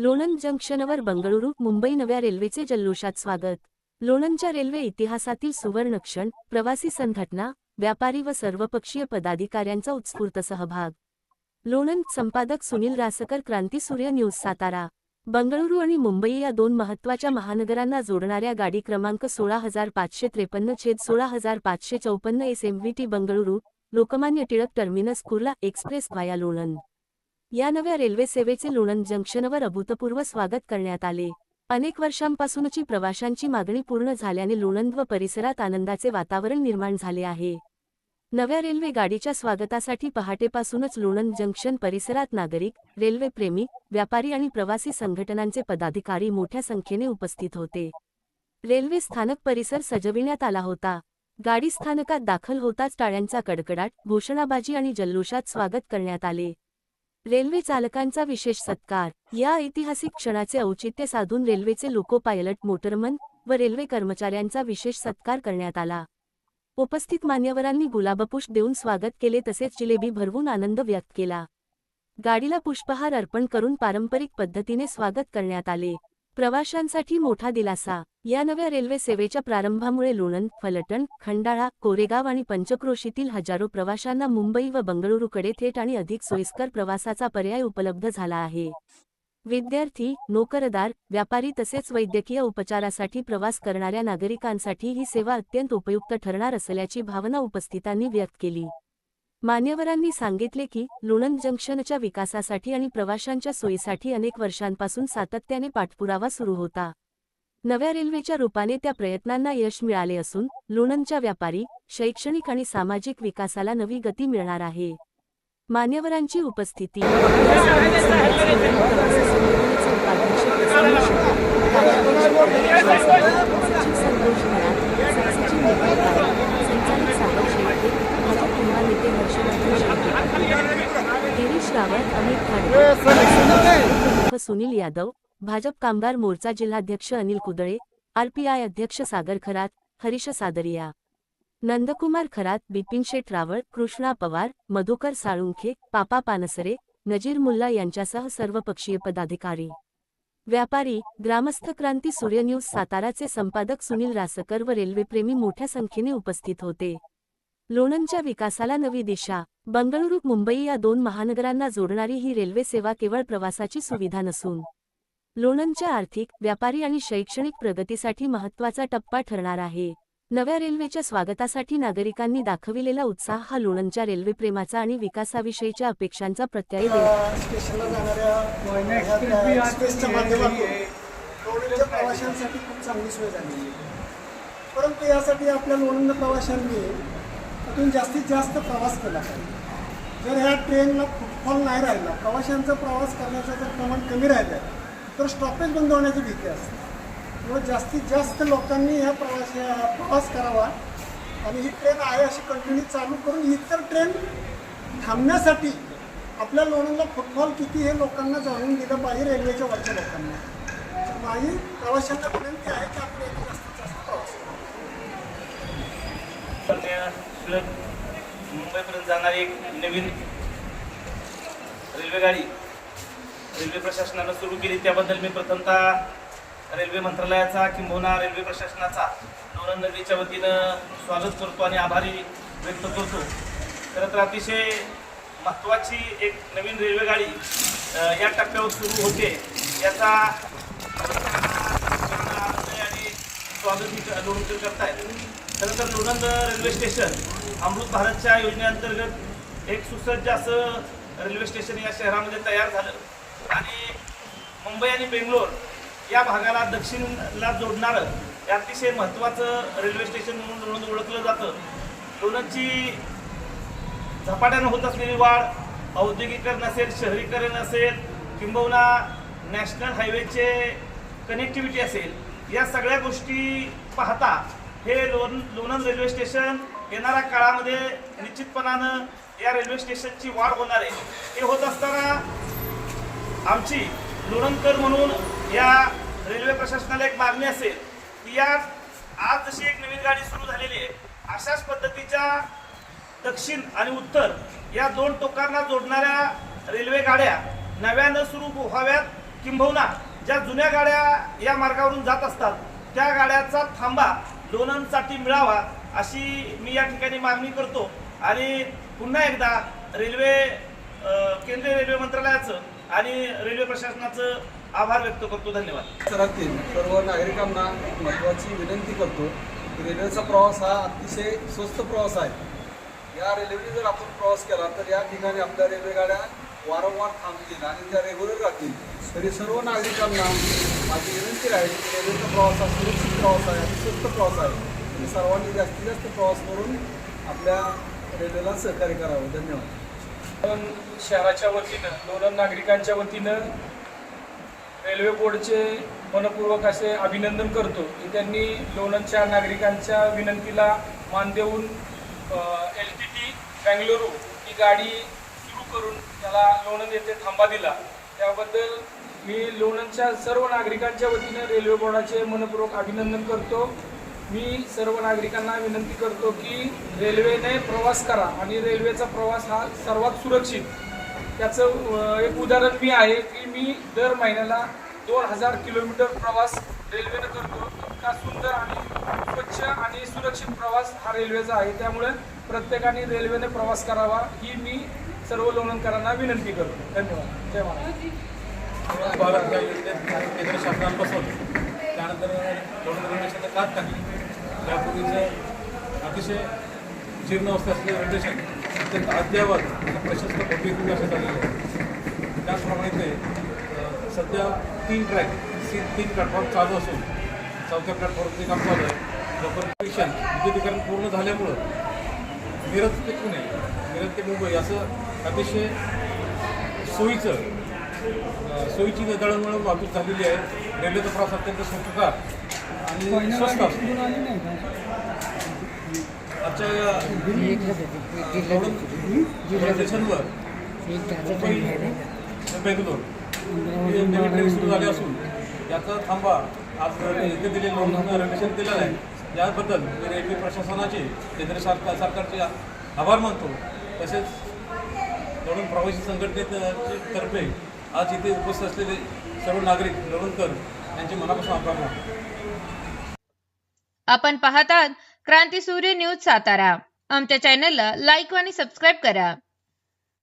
लोणंद जंक्शनवर बंगळुरू मुंबई नव्या रेल्वेचे जल्लोषात स्वागत। लोणंदच्या रेल्वे इतिहासातील सुवर्णक्षण, प्रवासी संघटना, व्यापारी व सर्वपक्षीय पदाधिकाऱ्यांचा उत्स्फूर्त सहभाग। लोणंद संपादक सुनील रासकर, क्रांती सूर्य न्यूज सातारा। बंगळुरू आणि मुंबई या दोन महत्त्वाच्या महानगरांना जोडणाऱ्या गाडी क्रमांक 16553-16554 SMVT Bengaluru, Lokmanya Tilak terminus Kurla express via Lonand या नव्या रेल्वे सेवेचे लोणंद जंक्शनवर अभूतपूर्व स्वागत करण्यात आले। अनेक वर्षांपासूनची प्रवाशांची मागणी पूर्ण झाल्याने लोणंद व परिसरात आनंदाचे वातावरण निर्माण झाले आहे। नव्या रेल्वे गाडीच्या स्वागतासाठी पहाटेपासूनच लोणंद जंक्शन परिसरात नागरिक, रेल्वे प्रेमी, व्यापारी आणि प्रवासी संघटनांचे पदाधिकारी मोठ्या संख्येने उपस्थित होते। रेल्वे स्थानक परिसर सजविण्यात आला होता। गाडी स्थानकात दाखल होताच टाळ्यांचा कडकडाट, घोषणाबाजी आणि जल्लोषात स्वागत करण्यात आले। रेल्वे चालकांचा विशेष सत्कार। या ऐतिहासिक क्षणाचे औचित्य साधून रेल्वेचे लोको पायलट, मोटरमन व रेल्वे कर्मचाऱ्यांचा विशेष सत्कार करण्यात आला। उपस्थित मान्यवरांनी गुलाबपुष्प देऊन स्वागत केले तसेच जिलेबी भरवून आनंद व्यक्त केला। गाडीला पुष्पहार अर्पण करून पारंपरिक पद्धतीने स्वागत करण्यात आले। प्रवाशांसाठी मोठा दिलासा। या नव्या रेल्वे सेवेच्या प्रारंभामुळे लोणंद, फलटण, खंडाळा, कोरेगाव आणि पंचक्रोशीतील हजारो प्रवाशांना मुंबई व बंगळुरूकडे थेट आणि अधिक सोयीस्कर प्रवासाचा पर्याय उपलब्ध झाला आहे। विद्यार्थी, नोकरदार, व्यापारी तसेच वैद्यकीय उपचारासाठी प्रवास करणाऱ्या नागरिकांसाठी ही सेवा अत्यंत उपयुक्त ठरणार असल्याची भावना उपस्थितांनी व्यक्त केली। मान्यवरांनी सांगितले की लोणंद जंक्शनच्या विकासासाठी आणि प्रवाशांच्या सोयीसाठी अनेक वर्षांपासून सातत्याने पाठपुरावा सुरू होता। नव्या रेल्वेच्या रूपाने त्या प्रयत्नांना यश मिळाले असून लोणंदच्या व्यापारी, शैक्षणिक आणि सामाजिक विकासाला नवी गती मिळणार आहे। मान्यवरांची उपस्थिती। सुनील यादव, भाजप कामगार मोर्चा जिल्हाध्यक्ष अनिल कुदळे, RPI अध्यक्ष सागर खरात, हरीश सादरिया, नंदकुमार खरात, बिपिन शेठ रावळ, कृष्णा पवार, मधुकर साळुंखे, पापा पानसरे, नजीर मुल्ला यांच्यासह सर्वपक्षीय पदाधिकारी, व्यापारी, ग्रामस्थ। क्रांती सूर्य न्यूज साताराचे संपादक सुनील रासकर व रेल्वेप्रेमी मोठ्या संख्येने उपस्थित होते। लोणंदच्या विकासाला नवी दिशा। बंगळुरू मुंबई या दोन महानगरांना जोडणारी ही रेल्वे सेवा केवळ प्रवासाची सुविधा नसून लोणंदच्या आर्थिक, व्यापारी आणि शैक्षणिक प्रगतीसाठी महत्त्वाचा टप्पा ठरणार आहे। नव्या रेल्वेच्या स्वागतासाठी नागरिकांनी दाखविलेला उत्साह हा लोणंदच्या रेल्वेप्रेमाचा आणि विकासाविषयीच्या अपेक्षांचा प्रत्यय देतो। स्टेशनला जाणाऱ्या एक्सप्रेसच्या माध्यमातून लोणंदच्या प्रवाशांसाठी खूप चांगली सोय झाली आहे। परंतु यासाठी आपल्या लोणंद प्रवाशांनी अजून जास्तीत जास्त प्रवास केला पाहिजे। जर ह्या ट्रेनला फुटफॉल नाही राहिला, प्रवाशांचा प्रवास करण्याचं जर प्रमाण कमी राहिलं तर स्टॉपेज बंद होण्याची भीती असते। त्यामुळे जास्तीत जास्त लोकांनी ह्या प्रवास करावा आणि ही ट्रेन आहे अशी कंटिन्यू चालू करून इतर ट्रेन थांबण्यासाठी आपल्या लोणंदला फुटफॉल किती हे लोकांना जाणून दिलं पाहिजे, रेल्वेच्या वरच्या लोकांना। माझी प्रवाशांना विनंती आहे की आपण याची जास्तीत जास्त प्रवास मुंबईपर्यंत जाणारी एक नवीन रेल्वे गाडी रेल्वे प्रशासनानं सुरू केली, त्याबद्दल मी प्रथमतः रेल्वे मंत्रालयाचा किंबहुना रेल्वे प्रशासनाचा लोणंद नगरीच्या वतीनं स्वागत करतो आणि आभारी व्यक्त करतो। खरं तर अतिशय महत्त्वाची एक नवीन रेल्वे गाडी या टप्प्यावर सुरू होते, याचा आणि स्वागत ही लोणंदकर करतायत। खरं तर लोणंद रेल्वे स्टेशन अमृत भारतच्या योजनेअंतर्गत एक सुसज्ज असं रेल्वे स्टेशन या शहरामध्ये तयार झालं आणि मुंबई आणि बेंगलोर या भागाला दक्षिणला जोडणारं हे अतिशय महत्त्वाचं रेल्वे स्टेशन म्हणून लोणंद ओळखलं जातं। लोणंदची झपाट्यानं होत असलेली वाढ, औद्योगिकरण असेल, शहरीकरण असेल, किंबहुना नॅशनल हायवेचे कनेक्टिव्हिटी असेल, या सगळ्या गोष्टी पाहता हे लोणंद रेल्वे स्टेशन येणाऱ्या काळामध्ये निश्चितपणानं या रेल्वे स्टेशनची वाढ होणार आहे। हे होत असताना आमची लोणंदकर म्हणून या रेल्वे प्रशासनाला एक मागणी असेल की या आज जशी एक नवीन गाडी सुरू झालेली आहे, अशाच पद्धतीच्या दक्षिण आणि उत्तर या दोन टोकांना जोडणाऱ्या रेल्वे गाड्या नव्यानं सुरू व्हाव्यात किंबहुना ज्या जुन्या गाड्या या मार्गावरून जात असतात त्या गाड्याचा थांबा लोणंदसाठी मिळावा अशी मी या ठिकाणी मागणी करतो आणि पुन्हा एकदा केंद्रीय रेल्वे मंत्रालयाचं आणि रेल्वे प्रशासनाचं आभार व्यक्त करतो. धन्यवाद. परिसरातील सर्व नागरिकांना एक महत्त्वाची विनंती करतो की रेल्वेचा प्रवास हा अतिशय स्वस्त प्रवास आहे. या रेल्वेने जर आपण प्रवास केला तर या ठिकाणी आपल्या रेल्वेगाड्या वारंवार थांबतील आणि त्या रेग्युलर राहतील. तरी सर्व नागरिकांना माझी विनंती आहे की रेल्वेचा प्रवास हा सुरक्षित प्रवास आहे आणि स्वस्त प्रवास आहे. तरी सर्वांनी जास्तीत जास्त प्रवास करून आपल्या रेल्वेला सहकार्य करावं. धन्यवाद. पण शहराच्या वतीनं लोणंद नागरिकांच्या वतीनं रेल्वे बोर्डचे मनपूर्वक असे अभिनंदन करतो की त्यांनी लोणंदच्या नागरिकांच्या विनंतीला मान देऊन LTT बँगलोरू ही गाडी सुरू करून त्याला लोणंद येथे थांबा दिला. त्याबद्दल मी लोणंदच्या सर्व नागरिकांच्या वतीनं रेल्वे बोर्डाचे मनपूर्वक अभिनंदन करतो. मी सर्व नागरिकांना विनंती करतो की रेल्वेने प्रवास करा आणि रेल्वेचा प्रवास हा सर्वात सुरक्षित. त्याचं एक उदाहरण मी आहे की मी दर महिन्याला 2000 किलोमीटर प्रवास रेल्वेनं करतो. इतका सुंदर आणि स्वच्छ आणि सुरक्षित प्रवास हा रेल्वेचा आहे. त्यामुळे प्रत्येकाने रेल्वेने प्रवास करावा ही मी सर्व लोणंदकरांना विनंती करतो. धन्यवाद. जय महाराज. भारत केंद्र शासनापासून त्यानंतर लोणंद रेल्वे स्टेशन कात टाकली. त्यापूर्वीचं अतिशय जीर्ण अवस्था असलेलं रेल्वे स्टेशन अत्यंत अद्ययावत प्रशस्त भव्य विकासात आलेलं आहे. त्याचप्रमाणे ते सध्या 3 ट्रॅक 3 प्लॅटफॉर्म चालू असून 4थ्या प्लॅटफॉर्मचे काम चालू आहे. लोकल विद्युतीकरण पूर्ण झाल्यामुळं मिरज ते पुणे, मिरज ते मुंबई असं अतिशय सोयीची दळणवळण वाहतूक झालेली आहे. रेल्वेचा प्रवास अत्यंत सुखकर आणि स्वस्त असतो. आजच्या स्टेशनवर मुंबई बेंगलोर ही नवीन ट्रेन सुरू झाली असून याचा थांबा आज इथे दिलेले लोणंद रेल्वे स्टेशन दिलेला आहे. याबद्दल मी रेल्वे प्रशासनाचे केंद्र सरकारचे आभार मानतो. तसेच लोणंद प्रवासी संघटनेतर्फे आज इथे उपस्थित असलेले सर्व नागरिक लोणंदकर यांचे मनापासून आभार मानतो. आपण पाहतात क्रांती सूर्य न्यूज सातारा. आमच्या चॅनलला लाईक आणि सबस्क्राईब करा.